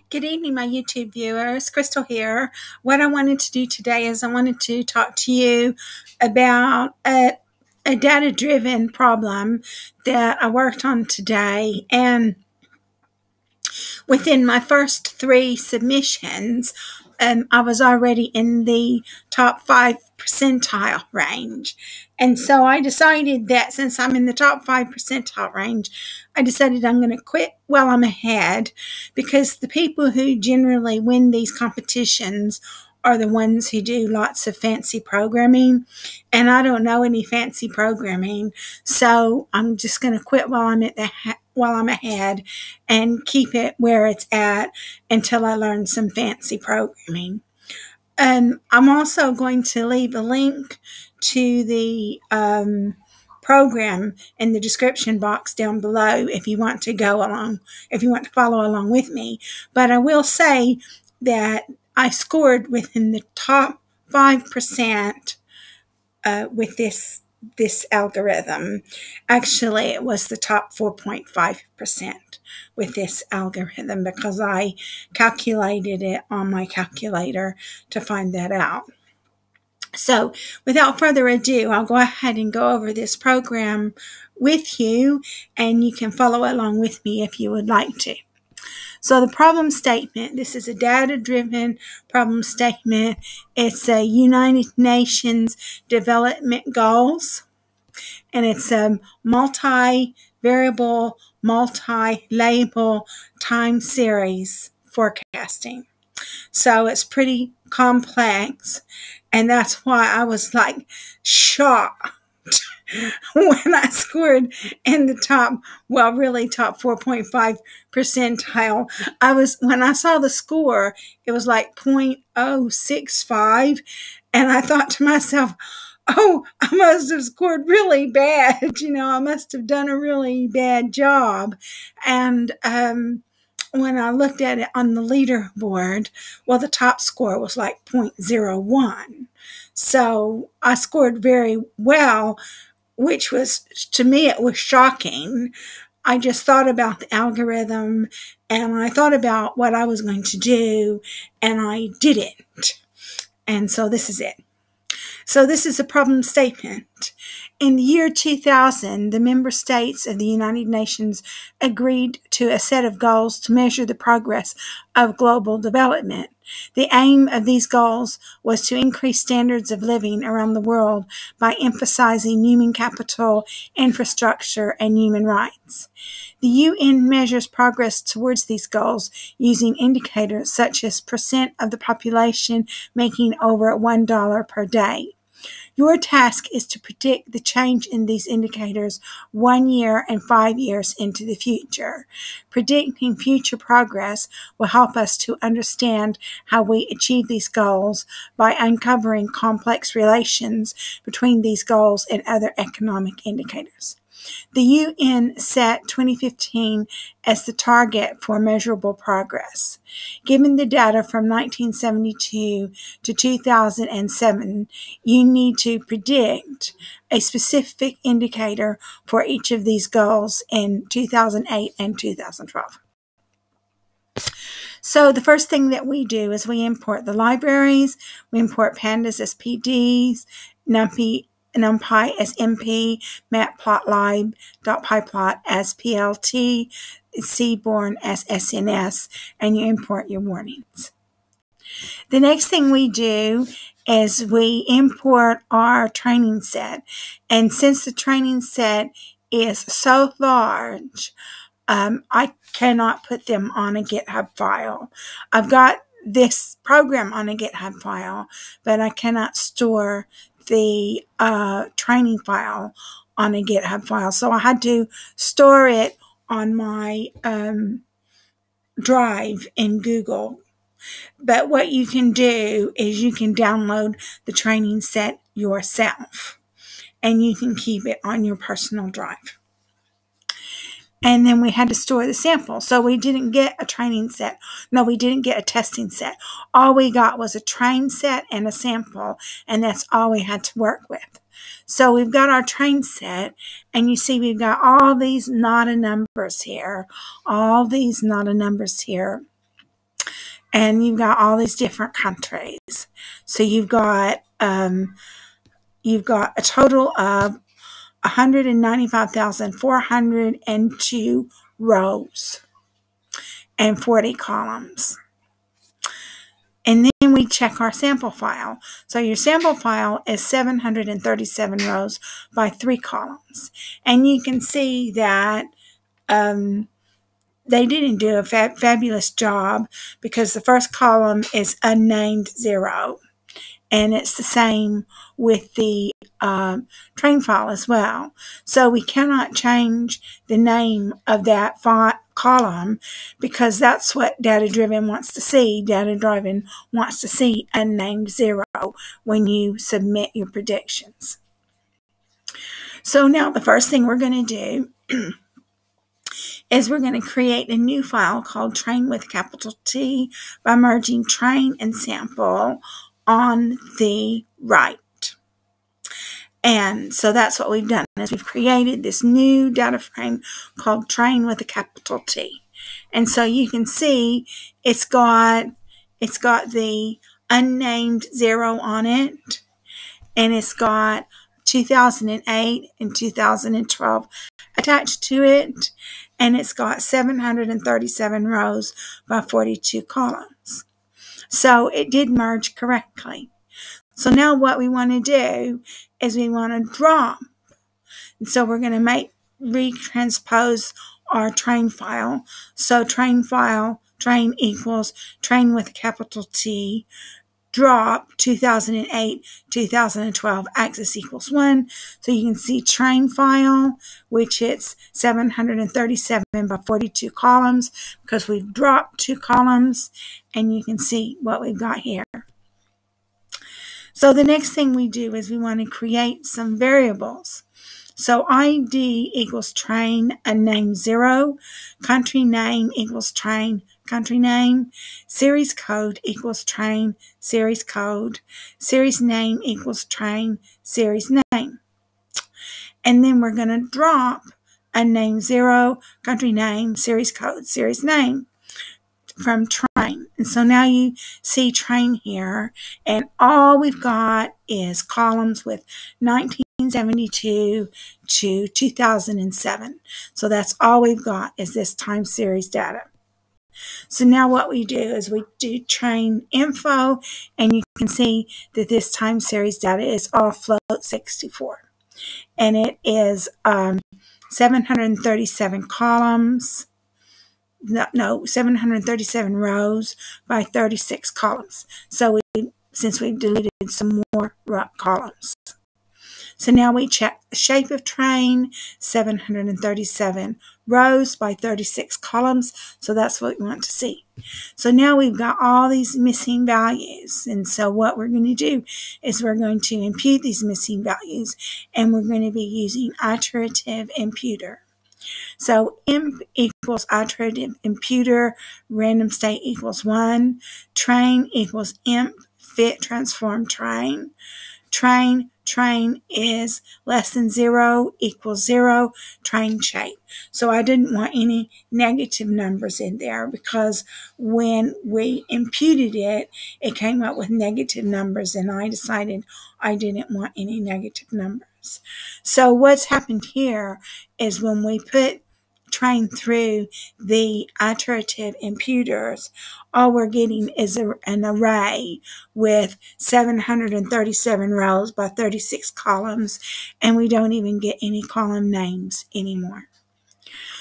Good evening, my YouTube viewers. Crystal here. What I wanted to do today is I wanted to talk to you about a data-driven problem that I worked on today. And within my first 3 submissions, I was already in the top 5 percentile range. And so I decided that since I'm in the top 5 percentile range, I decided I'm going to quit while I'm ahead, because the people who generally win these competitions are the ones who do lots of fancy programming, and I don't know any fancy programming, so I'm just going to quit while I'm ahead and keep it where it's at until I learn some fancy programming. I'm also going to leave a link to the program in the description box down below if you want to follow along with me. But I will say that I scored within the top 5% with this algorithm. Actually, it was the top 4.5% with this algorithm, because I calculated it on my calculator to find that out. So without further ado, I'll go ahead and go over this program with you, and you can follow along with me if you would like to. So the problem statement, this is a data-driven problem statement. It's a United Nations Development Goals, and it's a multivariable, multi-label time series forecasting. So it's pretty complex, and that's why I was like shocked when I scored in the top 4.5 percentile. When I saw the score, it was like 0.065, and I thought to myself, oh, I must have scored really bad. I must have done a really bad job. And when I looked at it on the leaderboard, well, the top score was like 0.01. So I scored very well, which was, to me, it was shocking. I just thought about the algorithm, and I thought about what I was going to do, and I did it. And so this is it. So this is a problem statement. In the year 2000, the member states of the United Nations agreed to a set of goals to measure the progress of global development. The aim of these goals was to increase standards of living around the world by emphasizing human capital, infrastructure, and human rights. The UN measures progress towards these goals using indicators such as percent of the population making over $1 per day. Your task is to predict the change in these indicators 1 year and 5 years into the future. Predicting future progress will help us to understand how we achieve these goals by uncovering complex relations between these goals and other economic indicators. The UN set 2015 as the target for measurable progress. Given the data from 1972 to 2007, you need to predict a specific indicator for each of these goals in 2008 and 2012. So the first thing that we do is we import the libraries. We import pandas as PDs, NumPy as MP, matplotlib.pyplot as PLT, Seaborn as SNS, and you import your warnings. The next thing we do is we import our training set. And since the training set is so large, I cannot put them on a GitHub file. I've got this program on a GitHub file, but I cannot store the training file on a GitHub file. So I had to store it on my drive in Google. But what you can do is you can download the training set yourself, and you can keep it on your personal drive. And then we had to store the sample. So we didn't get a training set. No, we didn't get a testing set. All we got was a train set and a sample, and that's all we had to work with. So we've got our train set, and you see we've got all these not a numbers here, all these not a numbers here. and you've got all these different countries. So you've got a total of 195,402 rows and 40 columns. And then we check our sample file. So your sample file is 737 rows by 3 columns. And you can see that they didn't do a fabulous job, because the first column is unnamed 0. And it's the same with the train file as well. So we cannot change the name of that column, because that's what data-driven wants to see. Data-driven wants to see unnamed 0 when you submit your predictions. So now the first thing we're going to do is we're going to create a new file called train with capital T by merging train and sample on the right. And so that's what we've done, is we've created this new data frame called train with a capital T. And so you can see it's got the unnamed 0 on it, and it's got 2008 and 2012 attached to it, and it's got 737 rows by 42 columns. So it did merge correctly. So now what we want to do is we want to drop. And so we're going to retranspose our train file. So train equals train with a capital T, drop 2008, 2012, axis equals 1. So you can see train file, which it's 737 by 42 columns, because we've dropped 2 columns, and you can see what we've got here. So the next thing we do is we want to create some variables. So ID equals train unnamed 0, country name equals train country name, series code equals train series code, series name equals train series name. And then we're going to drop unnamed 0, country name, series code, series name from train. And so now you see train here, and all we've got is columns with 1972 to 2007. So that's all we've got is this time series data. So now what we do is we do train info, and you can see that this time series data is all float 64. And it is 737 columns. No, 737 rows by 36 columns. So since we've deleted some more columns. So now we check the shape of train, 737 rows by 36 columns. So that's what we want to see. So now we've got all these missing values. And so what we're going to do is we're going to impute these missing values, and we're going to be using iterative imputer. So imp equals iterative imputer, random state equals 1, train equals imp fit transform train, train is less than 0 equals 0, train shape. So I didn't want any negative numbers in there, because when we imputed it, it came up with negative numbers, and I decided I didn't want any negative numbers. So what's happened here is when we put train through the iterative imputers, all we're getting is an array with 737 rows by 36 columns, and we don't even get any column names anymore.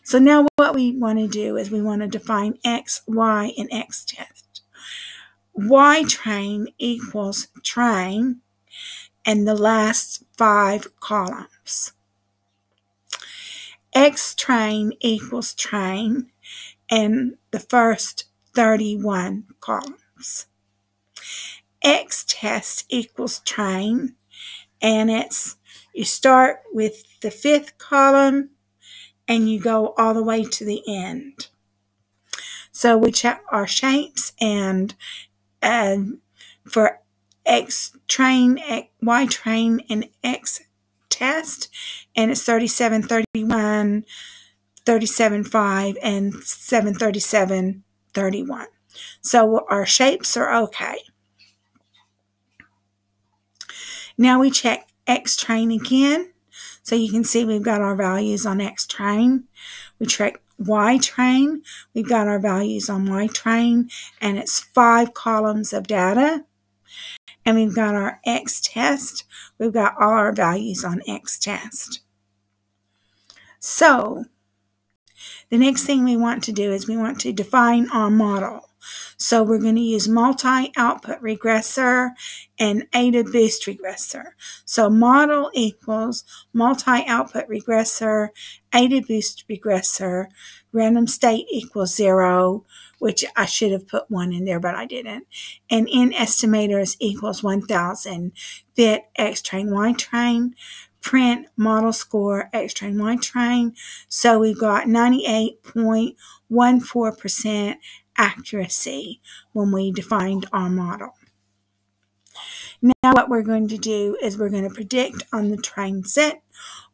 So now what we want to do is we want to define X, Y, and X test. Y train equals train and the last 5 columns. X train equals train and the first 31 columns. X test equals train, and you start with the 5th column and you go all the way to the end. So we check our shapes, and for X train, Y train, and X test, and it's 37, 31, 37, 5, and 737, 31. So our shapes are okay. Now we check X train again. So you can see we've got our values on X train. We check Y train. We've got our values on Y train, and it's 5 columns of data. And we've got our X test. We've got all our values on X test. So the next thing we want to do is we want to define our model. So we're going to use multi-output regressor and AdaBoost regressor. So model equals multi-output regressor, AdaBoost regressor, random state equals 0, which I should have put 1 in there, but I didn't. And N estimators equals 1000, fit X train, Y train, print model score X train, Y train. So we've got 98.14% accuracy when we defined our model. Now what we're going to do is we're going to predict on the train set.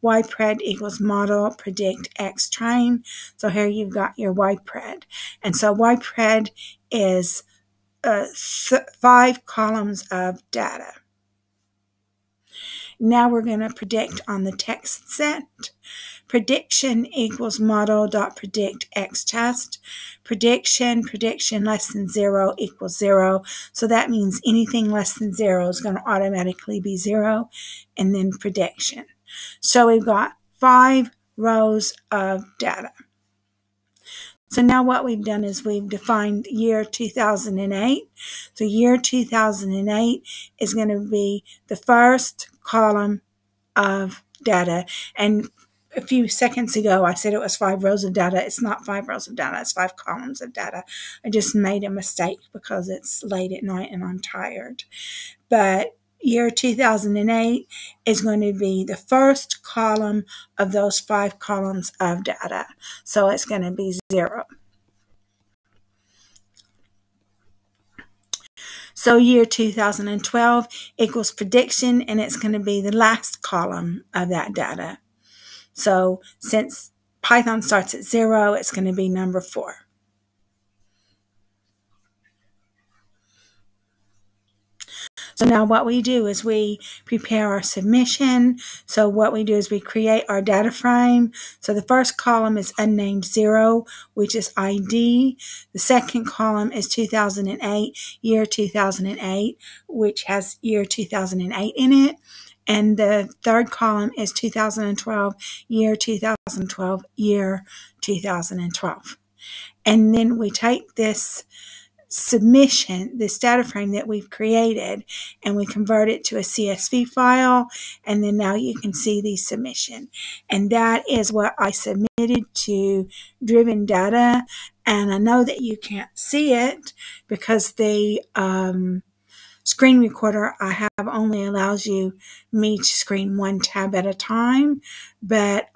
YPred equals model predict X train. So here you've got your YPred. And so YPred is 5 columns of data. Now we're going to predict on the text set. Prediction equals model.predict X test. Prediction less than 0 equals 0. So that means anything less than 0 is going to automatically be 0. And then prediction. So we've got 5 rows of data. So now what we've done is we've defined year 2008. So year 2008 is going to be the first column of data. And a few seconds ago, I said it was 5 rows of data. It's not 5 rows of data. It's 5 columns of data. I just made a mistake because it's late at night and I'm tired. But year 2008 is going to be the first column of those 5 columns of data. So it's going to be 0. So year 2012 equals prediction, and it's going to be the last column of that data. So since Python starts at 0, it's going to be number 4. So now what we do is we prepare our submission. So what we do is we create our data frame. So the first column is unnamed 0, which is ID. The second column is 2008, year 2008, which has year 2008 in it. And the third column is 2012, year 2012, year 2012. And then we take this submission, this data frame that we've created, and we convert it to a CSV file, and then now you can see the submission. And that is what I submitted to Driven Data, and I know that you can't see it because the screen recorder I have only allows me to screen 1 tab at a time, but